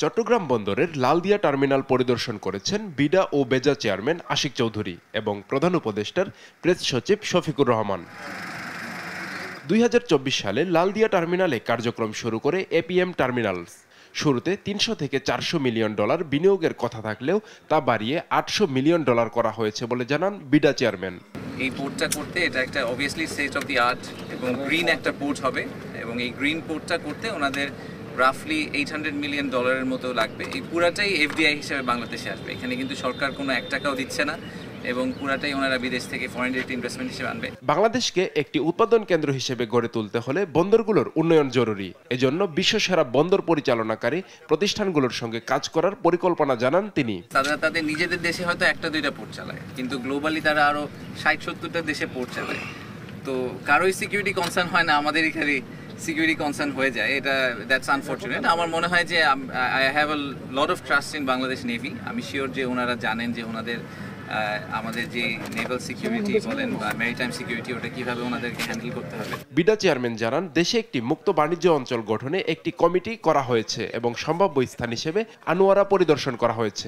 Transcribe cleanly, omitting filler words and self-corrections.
চট্টগ্রাম বন্দরের লালদিয়া টার্মিনাল পরিদর্শন করেছেন বিডা ও বেজা চেয়ারম্যান আশিক চৌধুরী এবং প্রধান উপদেষ্টার প্রেস সচিব শফিকুর রহমান। 2024 সালে লালদিয়া টার্মিনালে কার্যক্রম শুরু করে এপিএম টার্মিনালস। শুরুতে 300 থেকে 400 মিলিয়ন ডলার বিনিয়োগের কথা থাকলেও তা বাড়িয়ে 800 মিলিয়ন ডলার করা হয়েছে বলে জানান বিডা চেয়ারম্যান। এই পোর্টটা করতে এটা একটা obviously state of the art এবং গ্রিন একটা পোর্ট হবে, এবং এই গ্রিন পোর্টটা করতে ওনাদের রাফলি $800 মিলিয়ন মতো লাগবে। এই পুরাটাই এফডিআই হিসেবে বাংলাদেশে আসবে। এখানে কিন্তু সরকার কোনো 1 টাকাও দিচ্ছে না, এবং পুরাটাই ওনারা বিদেশ থেকে ফরেন ডিরেক্ট ইনভেস্টমেন্ট হিসেবে আনবে। বাংলাদেশকে একটি উৎপাদন কেন্দ্র হিসেবে গড়ে তুলতে হলে বন্দরগুলোর উন্নয়ন জরুরি। এজন্য বিশ্বসেরা বন্দর পরিচালনাকারী প্রতিষ্ঠানগুলোর সঙ্গে কাজ করার পরিকল্পনা জানান তিনি। তারা তাদের নিজেদের দেশে হয়তো 1-2টা পোর্ট চালায়, কিন্তু গ্লোবালি তারা আরো 60-70টা দেশে পোর্ট চালায়। তো কারোই সিকিউরিটি কনসার্ন হয় না, আমাদেরই খালি সিকিউরিটি কনসার্ন হয়ে যায়। এটা দ্যাটস আনফরচুনেট। আমার মনে হয় যে I have a lot of trust in Bangladesh navy. আমি শিওর যে ওনারা জানেন যে ওনাদের আমাদের যে নেভাল সিকিউরিটি বলেন বা ম্যারিটাইম সিকিউরিটি, ওটা কিভাবে ওনাদেরকে হ্যান্ডেল করতে হবে। বিডা চেয়ারম্যান জানান, দেশে একটি মুক্ত বাণিজ্য অঞ্চল গঠনে একটি কমিটি করা হয়েছে এবং সম্ভাব্য স্থান হিসেবে আনোয়ারা পরিদর্শন করা হয়েছে।